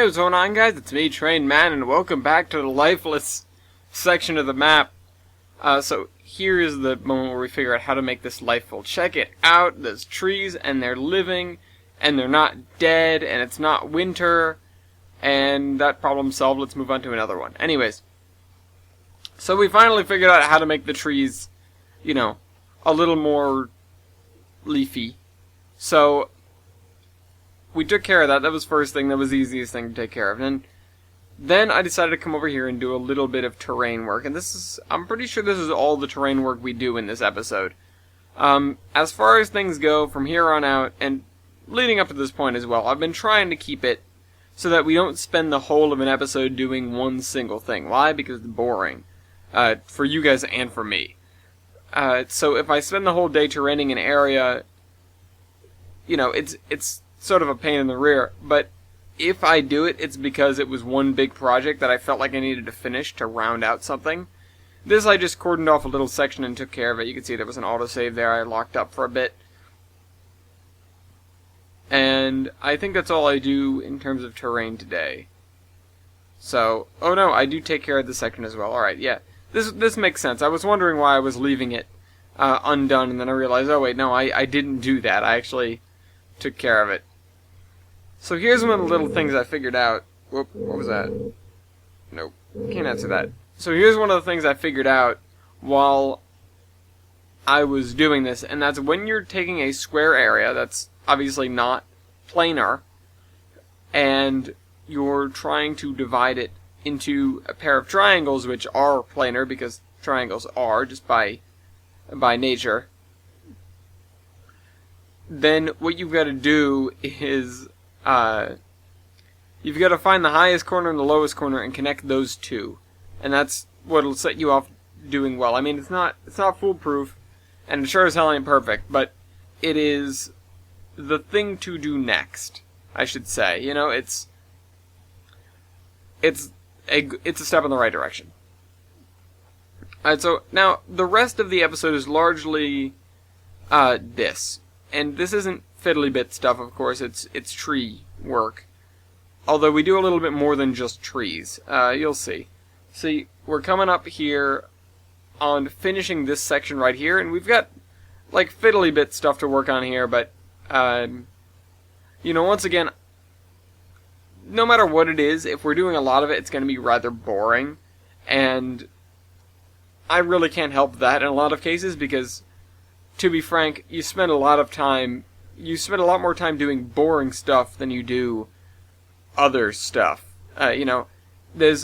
what's going on, guys? It's me, Trained Man, and welcome back to the lifeless section of the map. So here is the moment where we figure out how to make this lifeful. Check it out. There's trees, and they're living, and they're not dead, and it's not winter, and that problem solved. Let's move on to another one. Anyways, so we finally figured out how to make the trees, you know, a little more leafy. So we took care of that. That was first thing. That was the easiest thing to take care of. And then I decided to come over here and do a little bit of terrain work. And this is, I'm pretty sure this is all the terrain work we do in this episode. As far as things go from here on out, and leading up to this point as well, I've been trying to keep it so that we don't spend the whole of an episode doing one single thing. Why? Because it's boring. For you guys and for me. So if I spend the whole day terraining an area, you know, it's sort of a pain in the rear, but if I do it, it's because it was one big project that I felt like I needed to finish to round out something. This I just cordoned off a little section and took care of it. You can see there was an autosave there I locked up for a bit. And I think that's all I do in terms of terrain today. So, oh no, I do take care of this section as well. Alright, yeah. This makes sense. I was wondering why I was leaving it undone, and then I realized, oh wait, no, I didn't do that. I actually took care of it. So here's one of the little things I figured out. Whoop, what was that? Nope, can't answer that. So here's one of the things I figured out while I was doing this, and that's when you're taking a square area that's obviously not planar, and you're trying to divide it into a pair of triangles which are planar, because triangles are, just by nature, then what you've got to do is you've got to find the highest corner and the lowest corner and connect those two, and that's what'll set you off doing well. I mean, it's not foolproof, and it sure as hell ain't perfect, but it is the thing to do next, I should say. You know, it's a step in the right direction. Alright, so now the rest of the episode is largely this. And this isn't fiddly bit stuff, of course, it's tree work. Although we do a little bit more than just trees. You'll see. See, we're coming up here on finishing this section right here, and we've got, like, fiddly bit stuff to work on here, but, you know, once again, no matter what it is, if we're doing a lot of it, it's going to be rather boring, and I really can't help that in a lot of cases, because, to be frank, you spend a lot more time doing boring stuff than you do other stuff. You know, you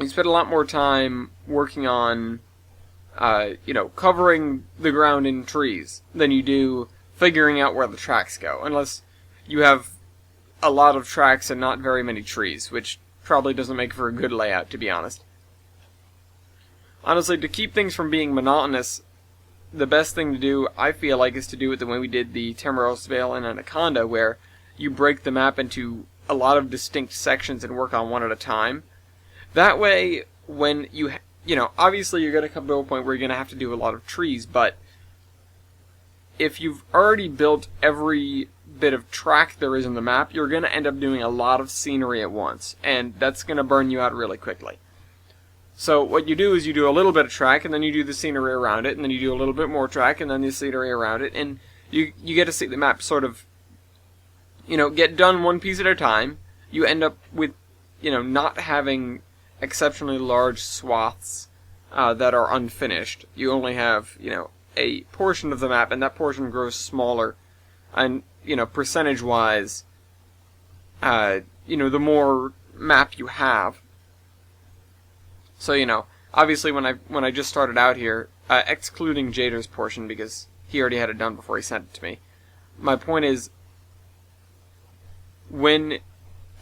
spend a lot more time working on, you know, covering the ground in trees than you do figuring out where the tracks go, unless you have a lot of tracks and not very many trees, which probably doesn't make for a good layout, to be honest. Honestly, to keep things from being monotonous, the best thing to do, I feel like, is to do it the way we did the Tamararos Vale and Anaconda, where you break the map into a lot of distinct sections and work on one at a time. That way, when you know, obviously you're going to come to a point where you're going to have to do a lot of trees, but if you've already built every bit of track there is in the map, you're going to end up doing a lot of scenery at once, and that's going to burn you out really quickly. So what you do is you do a little bit of track, and then you do the scenery around it, and then you do a little bit more track, and then the scenery around it, and you get to see the map sort of, you know, get done one piece at a time. You end up with, you know, not having exceptionally large swaths that are unfinished. You only have, you know, a portion of the map, and that portion grows smaller, and, you know, percentage-wise, you know, the more map you have. So, you know, obviously when I just started out here, excluding Jader's portion, because he already had it done before he sent it to me, my point is, when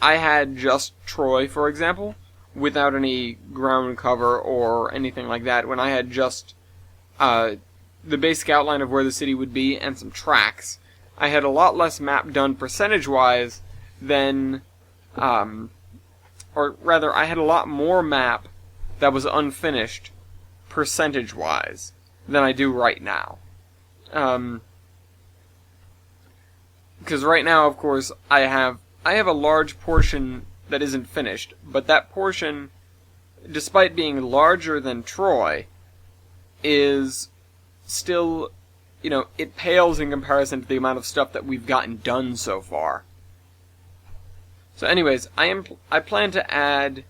I had just Troy, for example, without any ground cover or anything like that, when I had just the basic outline of where the city would be and some tracks, I had a lot less map done percentage-wise than, or rather, I had a lot more map that was unfinished percentage-wise than I do right now. Because right now, of course, I have I have a large portion that isn't finished, but that portion, despite being larger than Troy, is still, it pales in comparison to the amount of stuff that we've gotten done so far. So anyways, I plan to add,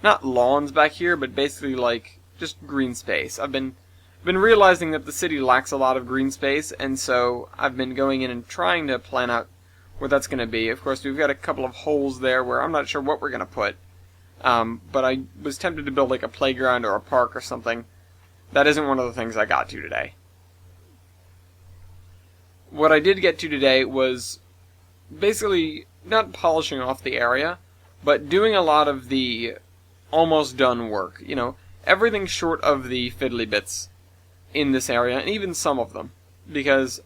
not lawns back here, but basically like just green space. I've been realizing that the city lacks a lot of green space, and so I've been going in and trying to plan out where that's going to be. Of course, we've got a couple of holes there where I'm not sure what we're going to put, but I was tempted to build like a playground or a park or something. That isn't one of the things I got to today. What I did get to today was basically not polishing off the area, but doing a lot of the almost done work. Everything short of the fiddly bits in this area, and even some of them. Because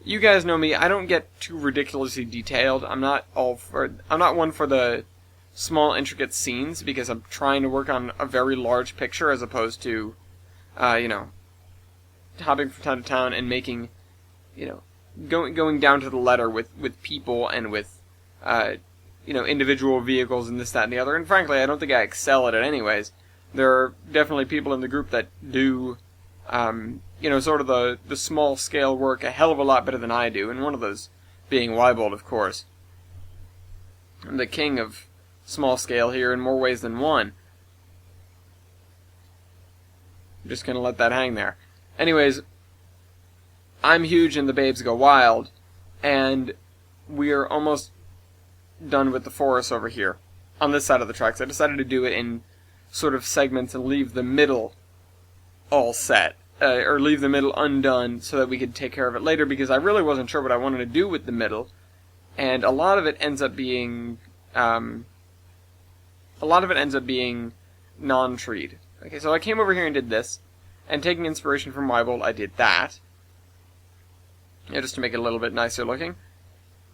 you guys know me, I don't get too ridiculously detailed. I'm not one for the small intricate scenes, because I'm trying to work on a very large picture as opposed to hopping from town to town and making, going down to the letter with people and with, individual vehicles and this, that, and the other. And frankly, I don't think I excel at it anyways. There are definitely people in the group that do, sort of the small scale work a hell of a lot better than I do, and one of those being Wybold, of course. I'm the king of small scale here in more ways than one. I'm just gonna let that hang there. Anyways, I'm huge and the babes go wild, and we're almost done with the forest over here on this side of the tracks. I decided to do it in sort of segments and leave the middle all set, or leave the middle undone so that we could take care of it later, because I really wasn't sure what I wanted to do with the middle, and a lot of it ends up being non-treed. Okay, so I came over here and did this, and taking inspiration from Wybold, I did that, just to make it a little bit nicer looking.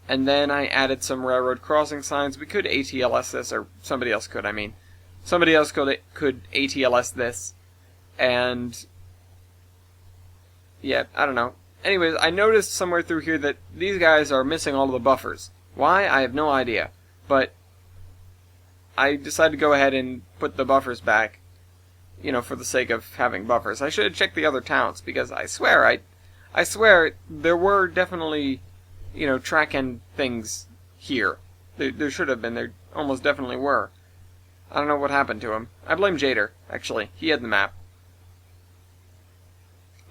And then I added some railroad crossing signs. We could ATLS this, or somebody else could, Somebody else could ATLS this, and yeah, I don't know. Anyways, I noticed somewhere through here that these guys are missing all of the buffers. Why? I have no idea. But I decided to go ahead and put the buffers back, for the sake of having buffers. I should have checked the other towns, because I swear there were definitely, track end things here. There should have been. There almost definitely were. I don't know what happened to him. I blame Jader, actually. He had the map.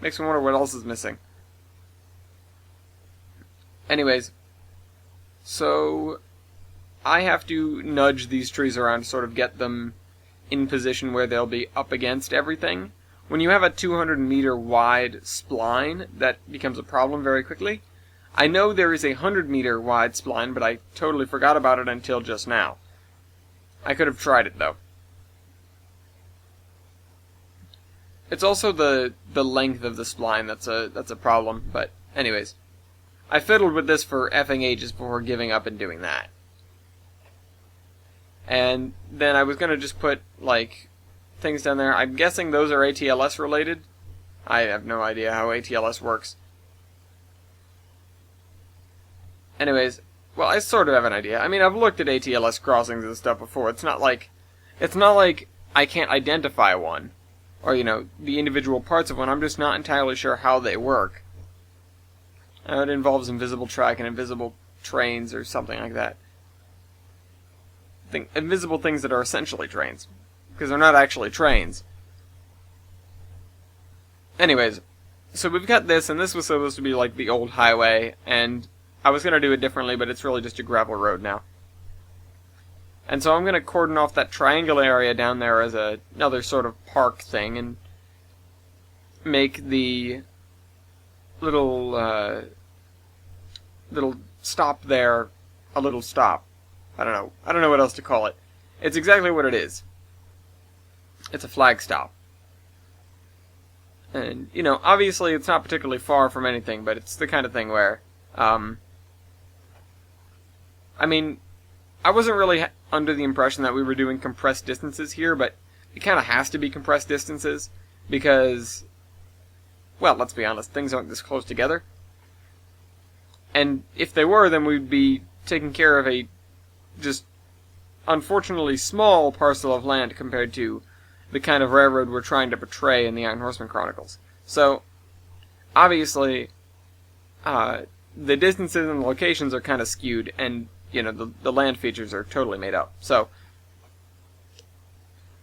Makes me wonder what else is missing. Anyways, so I have to nudge these trees around to sort of get them in position where they'll be up against everything. When you have a 200 meter wide spline, that becomes a problem very quickly. I know there is a 100 meter wide spline, but I totally forgot about it until just now. I could have tried it, though. It's also the length of the spline that's a problem, but anyways. I fiddled with this for effing ages before giving up and doing that. And then I was going to just put, things down there. I'm guessing those are ATLS related. I have no idea how ATLS works. Anyways, well, I sort of have an idea. I've looked at ATLS crossings and stuff before. It's not like I can't identify one, or the individual parts of one. I'm just not entirely sure how they work. It involves invisible track and invisible trains or something like that. Invisible things that are essentially trains, because they're not actually trains. Anyways, so we've got this, and this was supposed to be like the old highway, and I was going to do it differently, but it's really just a gravel road now. And so I'm going to cordon off that triangular area down there as another sort of park thing, and make the little stop there a little stop. I don't know what else to call it. It's exactly what it is. It's a flag stop. And, obviously it's not particularly far from anything, but it's the kind of thing where, I wasn't really under the impression that we were doing compressed distances here, but it kind of has to be compressed distances, because, well, let's be honest, things aren't this close together. And if they were, then we'd be taking care of a just unfortunately small parcel of land compared to the kind of railroad we're trying to portray in the Iron Horseman Chronicles. So, obviously, the distances and the locations are kind of skewed, and, you know, the land features are totally made up. So,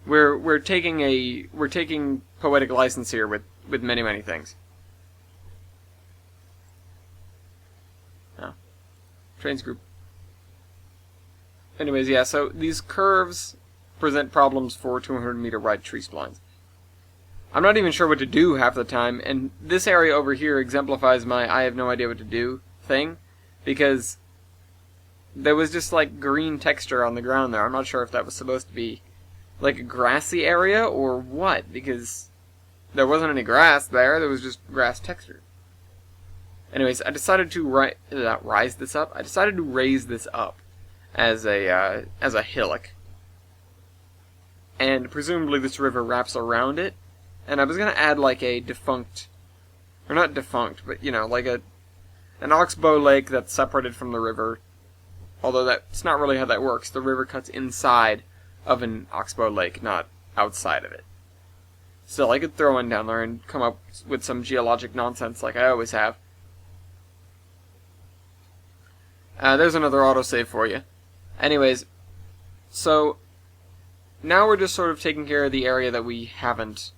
we're taking poetic license here with many things. Oh. Trains group. Anyways, yeah, so these curves present problems for 200-meter wide tree splines. I'm not even sure what to do half the time, and this area over here exemplifies my I have no idea what to do thing, because there was just like green texture on the ground there. I'm not sure if that was supposed to be like a grassy area or what, because there wasn't any grass there, there was just grass texture. Anyways, I decided to raise this up as a hillock. And presumably this river wraps around it. And I was going to add like a defunct, or not defunct, but you know, like an oxbow lake that's separated from the river. Although that's not really how that works. The river cuts inside of an oxbow lake, not outside of it. Still, I could throw one down there and come up with some geologic nonsense like I always have. There's another autosave for you. Anyways, so now we're just sort of taking care of the area that we haven't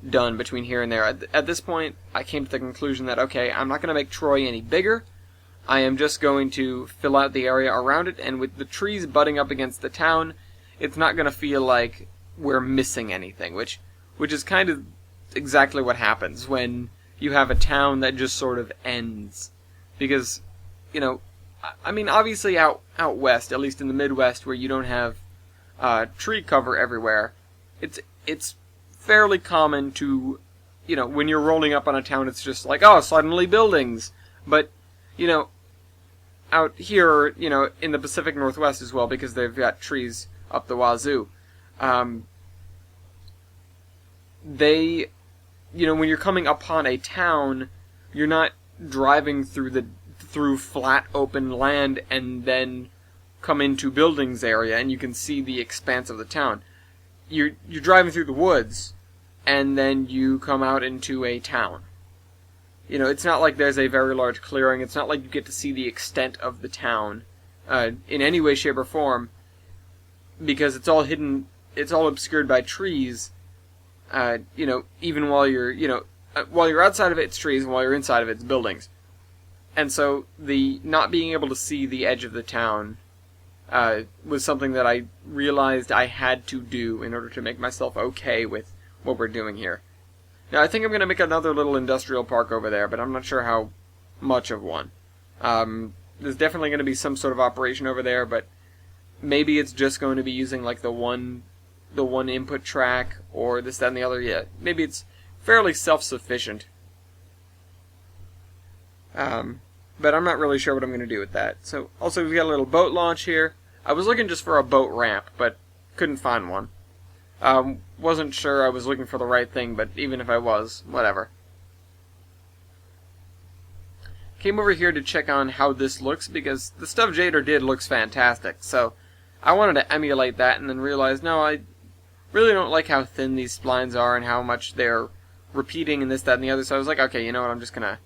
done between here and there. At this point, I came to the conclusion that, okay, I'm not going to make Troy any bigger. I am just going to fill out the area around it, and with the trees butting up against the town, it's not going to feel like we're missing anything, which is kind of exactly what happens when you have a town that just sort of ends. Because, you know, I mean, obviously out west, at least in the Midwest, where you don't have tree cover everywhere, it's fairly common to, you know, when you're rolling up on a town, it's just like, oh, suddenly buildings. But, you know, out here, you know, in the Pacific Northwest as well, because they've got trees up the wazoo, you know, when you're coming upon a town, you're not driving through flat open land and then come into buildings area and you can see the expanse of the town. You're driving through the woods and then you come out into a town. You know, it's not like there's a very large clearing. It's not like you get to see the extent of the town in any way, shape, or form, because it's all hidden, it's all obscured by trees. You know, even while you're, you know, while you're outside of it, it's trees, and while you're inside of it, it's buildings. And so the not being able to see the edge of the town was something that I realized I had to do in order to make myself okay with what we're doing here. Now, I think I'm going to make another little industrial park over there, but I'm not sure how much of one. There's definitely going to be some sort of operation over there, but maybe it's just going to be using like the one input track, or this, that, and the other. Yeah, maybe it's fairly self-sufficient. But I'm not really sure what I'm going to do with that. So, also we've got a little boat launch here. I was looking just for a boat ramp, but couldn't find one. Wasn't sure I was looking for the right thing, but even if I was, whatever. Came over here to check on how this looks, because the stuff Jader did looks fantastic, so I wanted to emulate that, and then realized, no, I really don't like how thin these splines are, and how much they're repeating, and this, that, and the other, so I was like, okay, you know what, I'm just gonna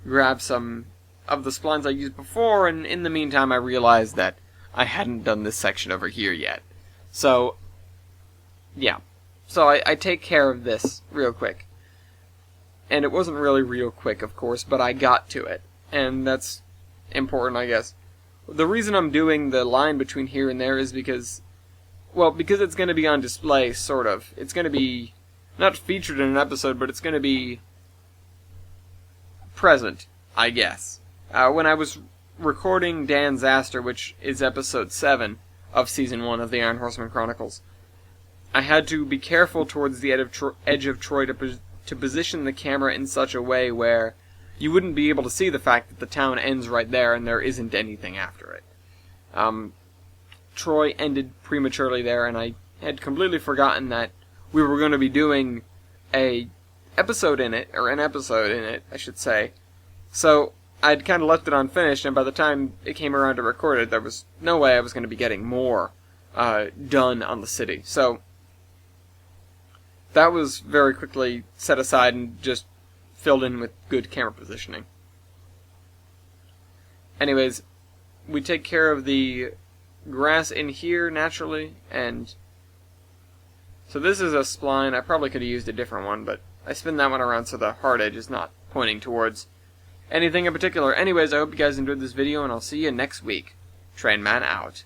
grab some of the splines I used before, and in the meantime I realized that I hadn't done this section over here yet. So, yeah. So I take care of this real quick. And it wasn't really real quick, of course, but I got to it. And that's important, I guess. The reason I'm doing the line between here and there is because, well, because it's going to be on display, sort of. It's going to be, not featured in an episode, but it's going to be present, I guess. When I was recording Dan's Aster, which is episode 7 of Season 1 of the Iron Horseman Chronicles, I had to be careful towards the edge of Troy to position the camera in such a way where you wouldn't be able to see the fact that the town ends right there and there isn't anything after it. Troy ended prematurely there, and I had completely forgotten that we were going to be doing an episode in it, I should say. So I'd kind of left it unfinished, and by the time it came around to record it, there was no way I was going to be getting more done on the city. So that was very quickly set aside and just filled in with good camera positioning. Anyways, we take care of the grass in here naturally, and so this is a spline. I probably could have used a different one, but I spin that one around so the hard edge is not pointing towards anything in particular. Anyways, I hope you guys enjoyed this video, and I'll see you next week. Train Man out.